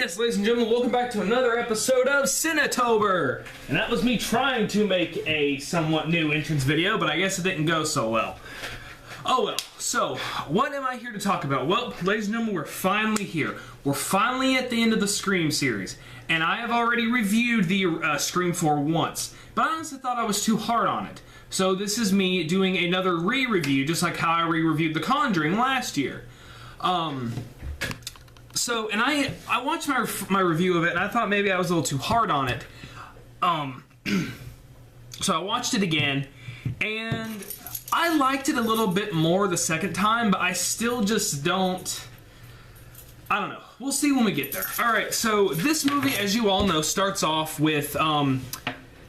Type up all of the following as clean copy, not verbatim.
Yes, ladies and gentlemen, welcome back to another episode of Cinetober! And that was me trying to make a somewhat new entrance video, but I guess it didn't go so well. Oh well, so, what am I here to talk about? Well, ladies and gentlemen, we're finally here. We're finally at the end of the Scream series. And I have already reviewed the Scream 4 once, but I honestly thought I was too hard on it. So this is me doing another re-review, just like how I re-reviewed The Conjuring last year. So, and I watched my review of it, and I thought maybe I was a little too hard on it. So I watched it again, and I liked it a little bit more the second time, but I still just don't... I don't know. We'll see when we get there. Alright, so this movie, as you all know, starts off with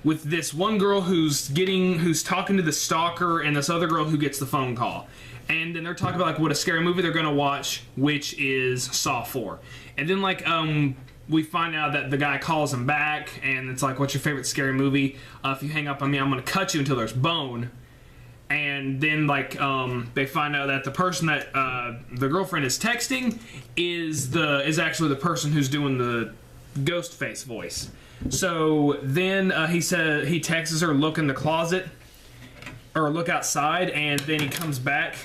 this one girl who's talking to the stalker and this other girl who gets the phone call. And then they're talking about like what a scary movie they're gonna watch, which is Saw 4. And then like we find out that the guy calls him back, and it's like, what's your favorite scary movie? If you hang up on me, I'm gonna cut you until there's bone. And then like they find out that the person that the girlfriend is texting is actually the person who's doing the ghost face voice. So then he texts her, look in the closet, or look outside, and then he comes back.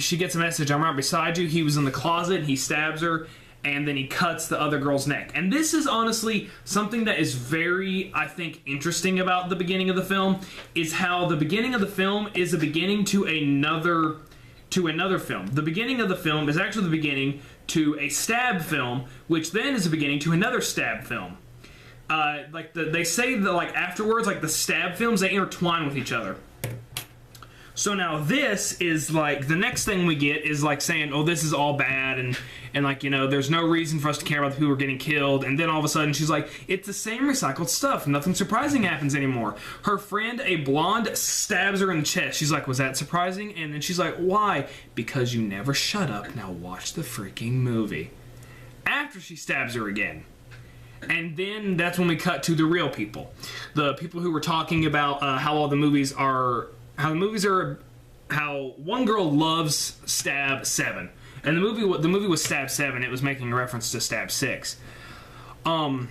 She gets a message, I'm right beside you. He was in the closet, he stabs her, and then he cuts the other girl's neck. And this is honestly something that is very, I think, interesting about the beginning of the film, is how the beginning of the film is a beginning to another film. The beginning of the film is actually the beginning to a stab film, which then is a beginning to another stab film. They say that like afterwards, like the stab films, they intertwine with each other. So now this is like, the next thing we get is like saying, oh, this is all bad, and like, you know, there's no reason for us to care about the people who are getting killed. And then all of a sudden she's like, it's the same recycled stuff. Nothing surprising happens anymore. Her friend, a blonde, stabs her in the chest. She's like, was that surprising? And then she's like, why? Because you never shut up. Now watch the freaking movie. After she stabs her again. And then that's when we cut to the real people. The people who were talking about how one girl loves Stab 7. And the movie was Stab 7. It was making a reference to Stab 6. So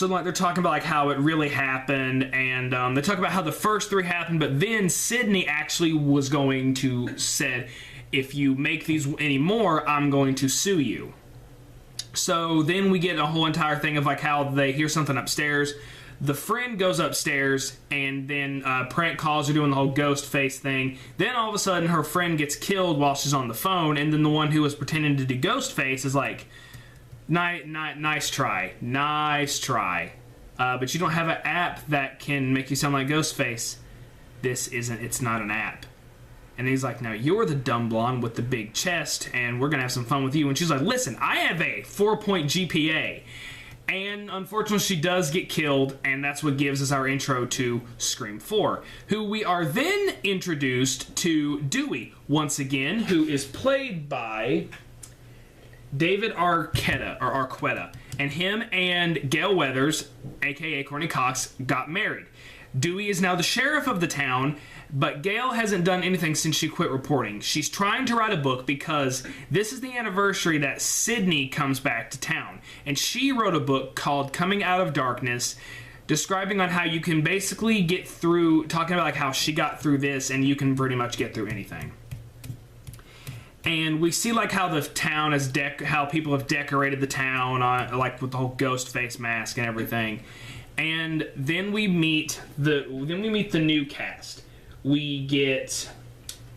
like they're talking about like how it really happened, and they talk about how the first 3 happened, but then Sydney actually was going to said, if you make these anymore, I'm going to sue you. So then we get a whole entire thing of like how they hear something upstairs. The friend goes upstairs, and then prank calls are doing the whole ghost face thing. Then all of a sudden her friend gets killed while she's on the phone, and then the one who was pretending to do ghost face is like, nice try, but you don't have an app that can make you sound like Ghostface. It's not an app. And he's like, now you're the dumb blonde with the big chest, and we're gonna have some fun with you. And she's like, listen, I have a 4-point GPA. And unfortunately she does get killed, and that's what gives us our intro to Scream 4, who we are then introduced to Dewey once again, who is played by David Arquetta. And him and Gail Weathers, aka Courtney Cox, got married. Dewey is now the sheriff of the town, but Gail hasn't done anything since she quit reporting. She's trying to write a book because this is the anniversary that Sydney comes back to town. And she wrote a book called Coming Out of Darkness, describing on how you can basically get through, talking about like how she got through this, and you can pretty much get through anything. And we see like how the town is how people have decorated the town, like with the whole ghost face mask and everything. And then we meet the new cast. We get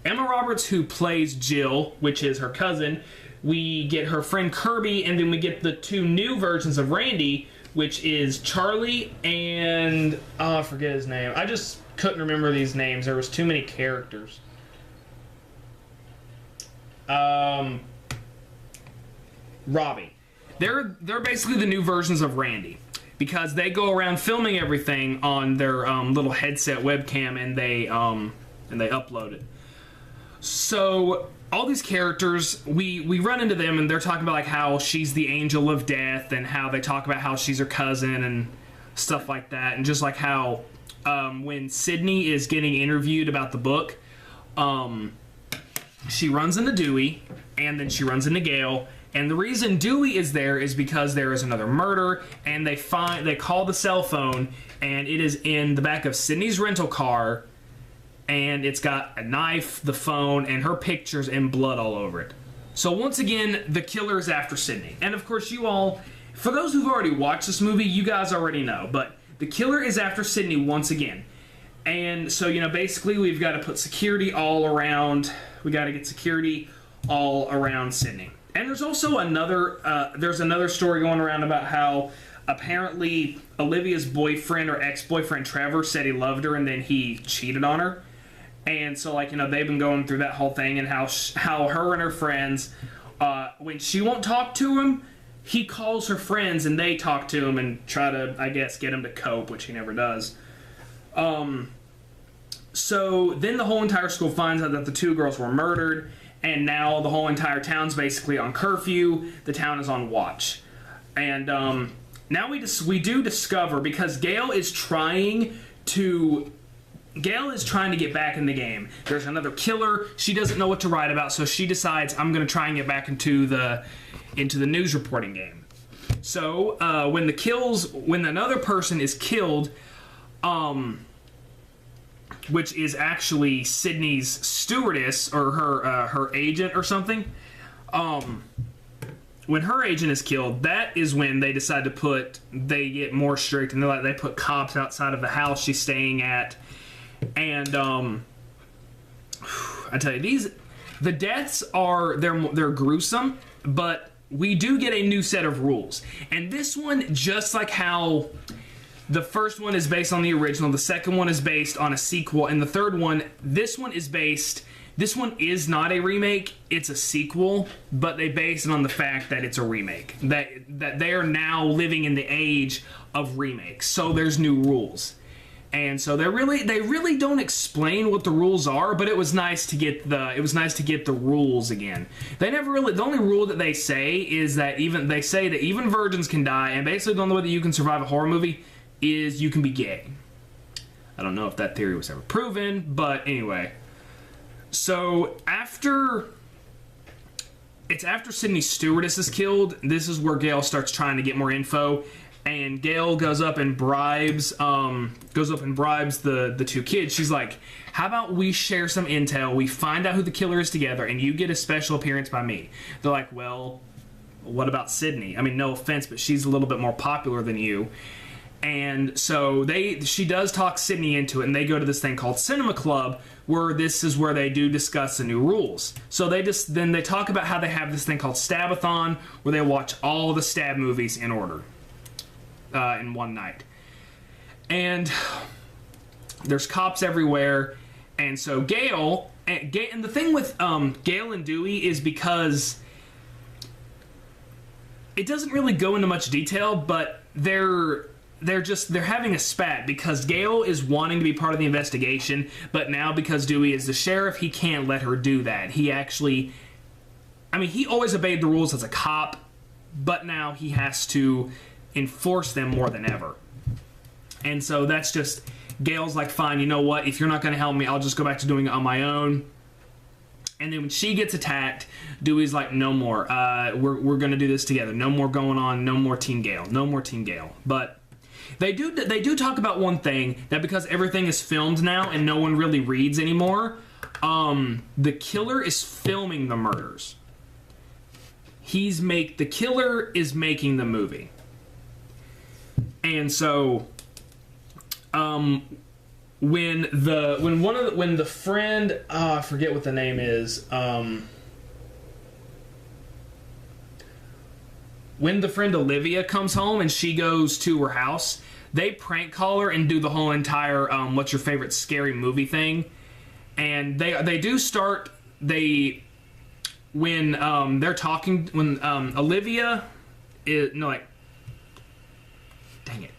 Emma Roberts, who plays Jill, which is her cousin. We get her friend Kirby, and then we get the 2 new versions of Randy, which is Charlie and I forget his name. I just couldn't remember these names. There was too many characters. Robbie. They're basically the new versions of Randy, because they go around filming everything on their little headset webcam, and they upload it. So all these characters, we run into them, and they're talking about like how she's the angel of death, and how they talk about how she's her cousin and stuff like that, and just like how when Sydney is getting interviewed about the book, she runs into Dewey, and then she runs into Gail, And the reason Dewey is there is because there is another murder, and they call the cell phone, and it is in the back of Sydney's rental car, and it's got a knife, the phone, and her pictures and blood all over it. So once again, the killer is after Sydney. And of course you all, for those who've already watched this movie, you guys already know, but the killer is after Sydney once again. And so, you know, basically we've got to put security all around, we got to get security all around Sydney. And there's also another story going around about how apparently Olivia's boyfriend or ex-boyfriend Trevor said he loved her and then he cheated on her. And so, like, you know, they've been going through that whole thing and how her and her friends, when she won't talk to him, he calls her friends and they talk to him and try to, I guess, get him to cope, which he never does. So then the whole entire school finds out that the two girls were murdered, and now the whole entire town's basically on curfew. The town is on watch. And now we do discover, because Gail is trying to get back in the game. There's another killer. She doesn't know what to write about, so she decides, I'm going to try and get back into the news reporting game. So when another person is killed, which is actually Sydney's stewardess or her agent or something, when her agent is killed, that is when they decide they get more strict, and they put cops outside of the house she's staying at. And I tell you, the deaths they're gruesome, but we do get a new set of rules. And this one, just like how the first one is based on the original, the second one is based on a sequel, and the third one, this one is not a remake, it's a sequel, but they base it on the fact that it's a remake. That they are now living in the age of remakes, so there's new rules. And so they really don't explain what the rules are, but it was nice to get the rules again. The only rule that they say is that even virgins can die, and basically the only way that you can survive a horror movie is you can be gay. I don't know if that theory was ever proven, but anyway. So after Sydney's stewardess is killed, this is where Gail starts trying to get more info. And Gail goes up and bribes the two kids. She's like, how about we share some intel, we find out who the killer is together, and you get a special appearance by me. They're like, well, what about Sydney? I mean, no offense, but she's a little bit more popular than you. And so she does talk Sydney into it, and they go to this thing called Cinema Club, where this is where they do discuss the new rules. So they talk about how they have this thing called Stabathon, where they watch all the stab movies in order. In one night. And there's cops everywhere, and so Gail, and the thing with Gail and Dewey is because it doesn't really go into much detail, but they're having a spat because Gail is wanting to be part of the investigation, but now because Dewey is the sheriff, he can't let her do that. He always obeyed the rules as a cop, but now he has to enforce them more than ever. And so that's just, Gail's like, fine, you know what, if you're not going to help me, I'll just go back to doing it on my own. And then when she gets attacked, Dewey's like, no more, we're going to do this together, no more going on, no more Team Gail, no more Team Gail. But they do talk about one thing, that because everything is filmed now and no one really reads anymore, the killer is filming the murders. The killer is making the movie. And so, when the friend, I forget what the name is, when the friend Olivia comes home and she goes to her house, they prank call her and do the whole entire what's your favorite scary movie thing. And they do start, when they're talking, when Olivia is, no, like, dang it.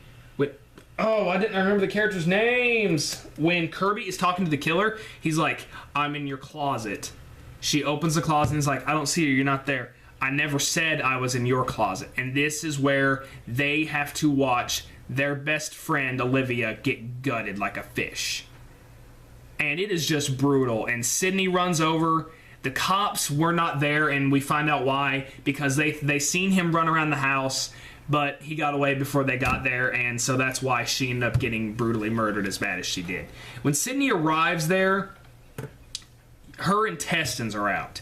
I didn't remember the characters' names. When Kirby is talking to the killer, he's like, I'm in your closet. She opens the closet and is like, I don't see you, you're not there. I never said I was in your closet. And this is where they have to watch their best friend, Olivia, get gutted like a fish. And it is just brutal. And Sydney runs over. The cops were not there, and we find out why, because they seen him run around the house, but he got away before they got there, and so that's why she ended up getting brutally murdered as bad as she did. When Sydney arrives there, her intestines are out,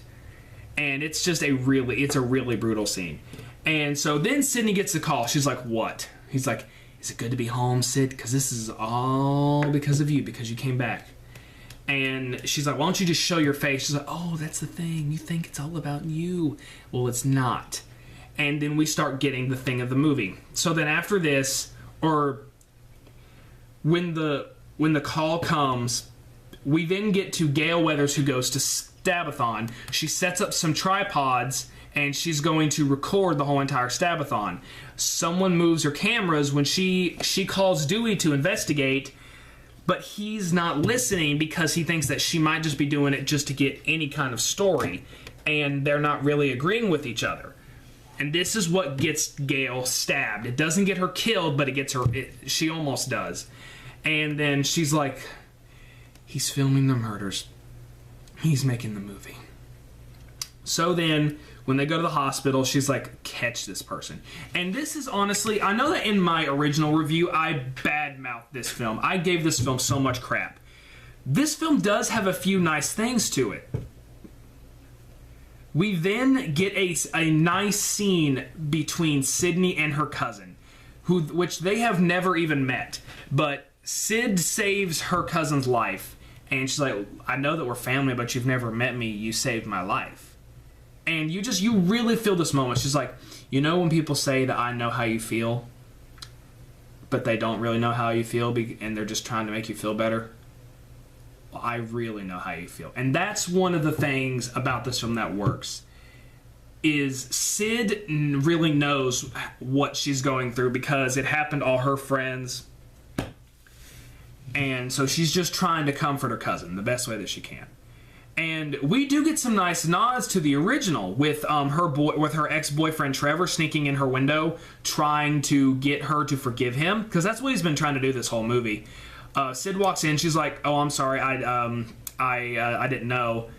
and it's a really brutal scene. And so then Sydney gets the call. She's like, what? He's like, is it good to be home, Sid? Because this is all because of you, because you came back. And she's like, why don't you just show your face? She's like, oh, that's the thing. You think it's all about you. Well, it's not. And then we start getting the thing of the movie. So then after this, or when the call comes, we then get to Gail Weathers, who goes to Stabathon. She sets up some tripods, and she's going to record the whole entire Stabathon. Someone moves her cameras when she calls Dewey to investigate, but he's not listening because he thinks that she might just be doing it just to get any kind of story, and they're not really agreeing with each other. And this is what gets Gail stabbed. It doesn't get her killed, but it gets her. She almost does. And then she's like, he's filming the murders. He's making the movie. So then, when they go to the hospital, she's like, catch this person. And this is honestly, I know that in my original review, I badmouthed this film. I gave this film so much crap. This film does have a few nice things to it. We then get a nice scene between Sydney and her cousin, which they have never even met. But Sid saves her cousin's life, and she's like, I know that we're family, but you've never met me. You saved my life. And you really feel this moment. She's like, you know when people say that I know how you feel, but they don't really know how you feel, and they're just trying to make you feel better? Well, I really know how you feel. And that's one of the things about this film that works, is Sid really knows what she's going through because it happened to all her friends. And so she's just trying to comfort her cousin the best way that she can. And we do get some nice nods to the original with her ex-boyfriend Trevor sneaking in her window, trying to get her to forgive him, because that's what he's been trying to do this whole movie. Sid walks in, she's like, "Oh, I'm sorry, I didn't know."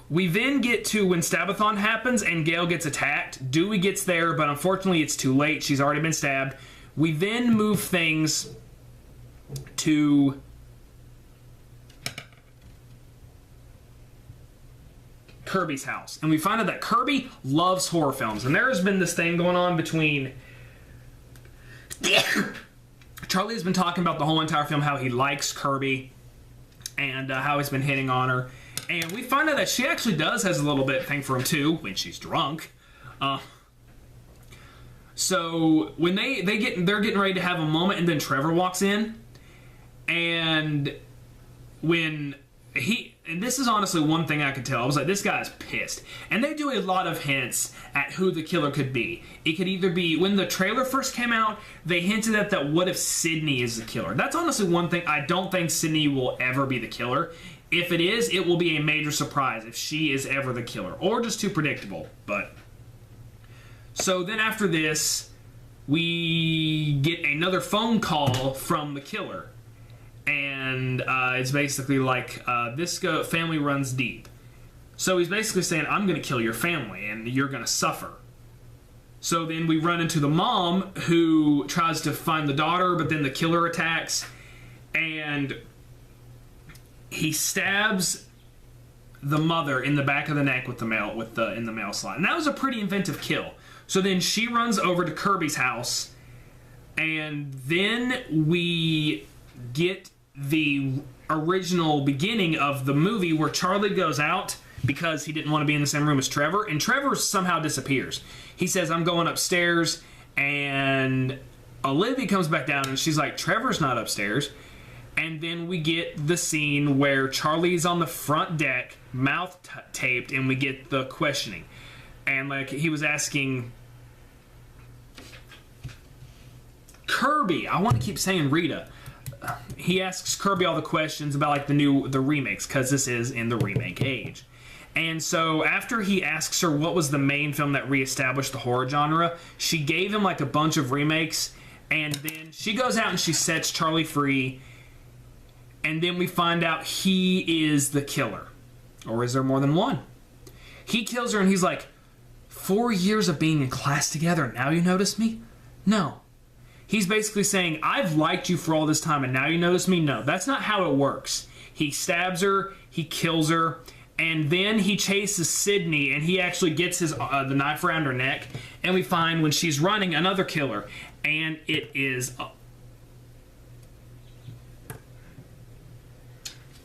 We then get to when Stabathon happens and Gail gets attacked. Dewey gets there, but unfortunately it's too late. She's already been stabbed. We then move things to Kirby's house, and we find out that Kirby loves horror films, and there has been this thing going on between Charlie has been talking about the whole entire film how he likes Kirby and how he's been hitting on her, and we find out that she actually has a little bit thing for him too when she's drunk. So when they're getting ready to have a moment, and then Trevor walks in, and and this is honestly one thing I could tell. I was like, this guy's pissed. And they do a lot of hints at who the killer could be. It could either be, when the trailer first came out, they hinted at that what if Sydney is the killer. That's honestly one thing. I don't think Sydney will ever be the killer. If it is, it will be a major surprise if she is ever the killer. Or just too predictable. But so then after this, we get another phone call from the killer. And it's basically like, this family runs deep. So he's basically saying, I'm going to kill your family, and you're going to suffer. So then we run into the mom, who tries to find the daughter, but then the killer attacks. And he stabs the mother in the back of the neck in the mail slot. And that was a pretty inventive kill. So then she runs over to Kirby's house, and then we get the original beginning of the movie where Charlie goes out because he didn't want to be in the same room as Trevor, and Trevor somehow disappears. He says, I'm going upstairs, and Olivia comes back down, and she's like, Trevor's not upstairs. And then we get the scene where Charlie's on the front deck, mouth taped, and we get the questioning. And like he was asking Kirby, I want to keep saying Rita. He asks Kirby all the questions about like the remakes, because this is in the remake age. And so after he asks her what was the main film that reestablished the horror genre, she gave him like a bunch of remakes, and then she goes out and she sets Charlie free, and then we find out he is the killer. Or is there more than one? He kills her and he's like, 4 years of being in class together and now you notice me? No. He's basically saying, I've liked you for all this time and now you notice me? No, that's not how it works. He stabs her, he kills her, and then he chases Sydney and he actually gets his the knife around her neck, and we find when she's running another killer, and it is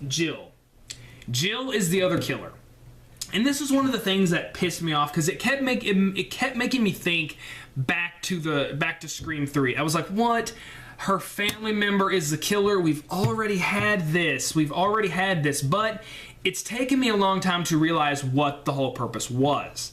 Jill. Jill is the other killer. And this is one of the things that pissed me off because it kept making me think back to Scream 3. I was like, what? Her family member is the killer. We've already had this. But it's taken me a long time to realize what the whole purpose was.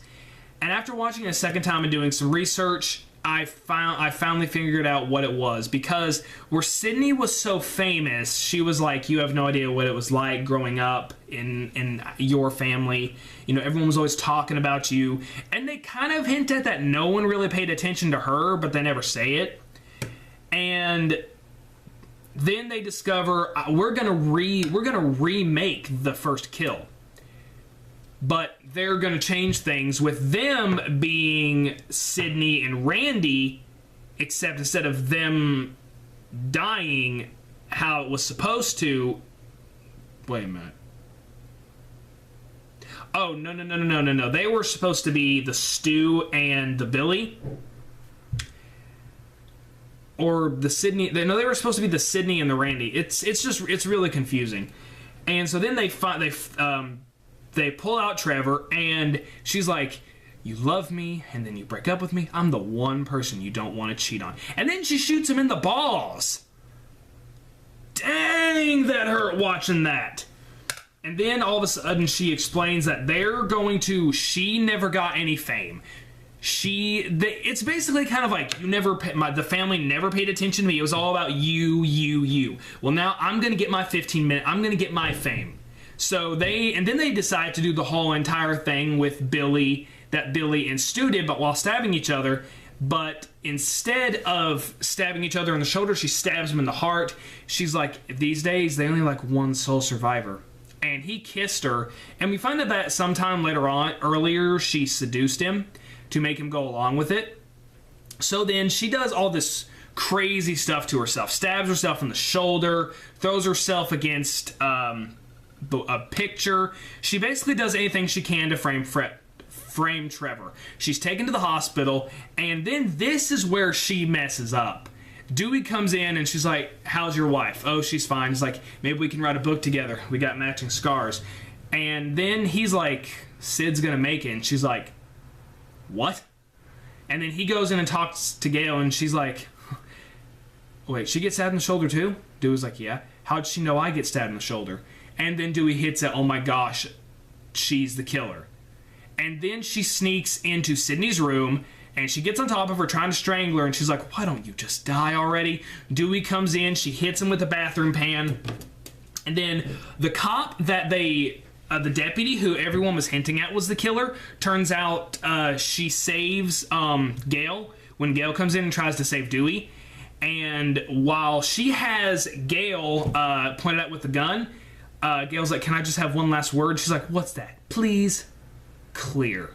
And after watching it a second time and doing some research, I finally figured out what it was, because where Sydney was so famous, she was like, you have no idea what it was like growing up in your family. You know, everyone was always talking about you, and they kind of hint at that no one really paid attention to her, but they never say it. And then they discover we're gonna remake the first kill. But they're going to change things with them being Sydney and Randy, except instead of them dying how it was supposed to... Wait a minute. Oh, no. They were supposed to be the Stu and the Billy. Or the Sydney... No, they were supposed to be the Sydney and the Randy. It's really confusing. And so then they pull out Trevor, and she's like, you love me, and then you break up with me. I'm the one person you don't want to cheat on. And then she shoots him in the balls. Dang, that hurt watching that. And then all of a sudden she explains that she never got any fame. It's basically kind of like, the family never paid attention to me. It was all about you. Well, now I'm going to get my 15 minutes. I'm going to get my fame. So then they decide to do the whole entire thing with Billy and Stu did, but while stabbing each other. But instead of stabbing each other in the shoulder, she stabs him in the heart. She's like, these days, they only like one sole survivor. And he kissed her. And we find that sometime earlier, she seduced him to make him go along with it. So then she does all this crazy stuff to herself. Stabs herself in the shoulder, throws herself against... a picture. She basically does anything she can to frame Trevor. She's taken to the hospital, and then this is where she messes up. Dewey comes in and she's like, how's your wife? Oh, she's fine. He's like, maybe we can write a book together. We got matching scars. And then he's like, Sid's gonna make it. And she's like, what? And then he goes in and talks to Gail, and she's like, wait, she gets stabbed in the shoulder too? Dewey's like, yeah. How'd she know I get stabbed in the shoulder? And then Dewey hits it, oh my gosh, she's the killer. And then she sneaks into Sydney's room, and she gets on top of her trying to strangle her, and she's like, why don't you just die already? Dewey comes in, she hits him with a bathroom pan, and then the cop that the deputy who everyone was hinting at was the killer, turns out she saves Gail when Gail comes in and tries to save Dewey. And while she has Gail pointed out with the gun, Gail's like, can I just have one last word? She's like, what's that? Please? Clear.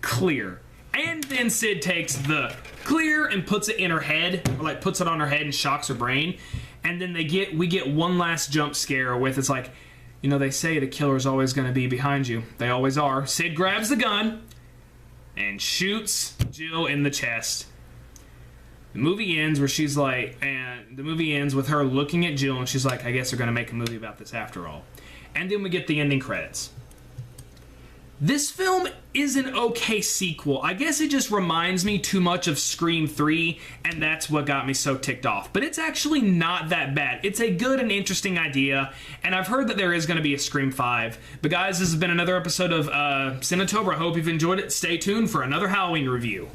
And then Sid takes the clear and puts it in her head, or like puts it on her head and shocks her brain. And then we get one last jump scare with, it's like, you know, they say the killer's always going to be behind you. They always are. Sid grabs the gun and shoots Jill in the chest. The movie ends with her looking at Jill, and she's like, I guess they're going to make a movie about this after all. And then we get the ending credits. This film is an okay sequel. I guess it just reminds me too much of Scream 3, and that's what got me so ticked off. But it's actually not that bad. It's a good and interesting idea, and I've heard that there is going to be a Scream 5. But guys, this has been another episode of Cinetober. I hope you've enjoyed it. Stay tuned for another Halloween review.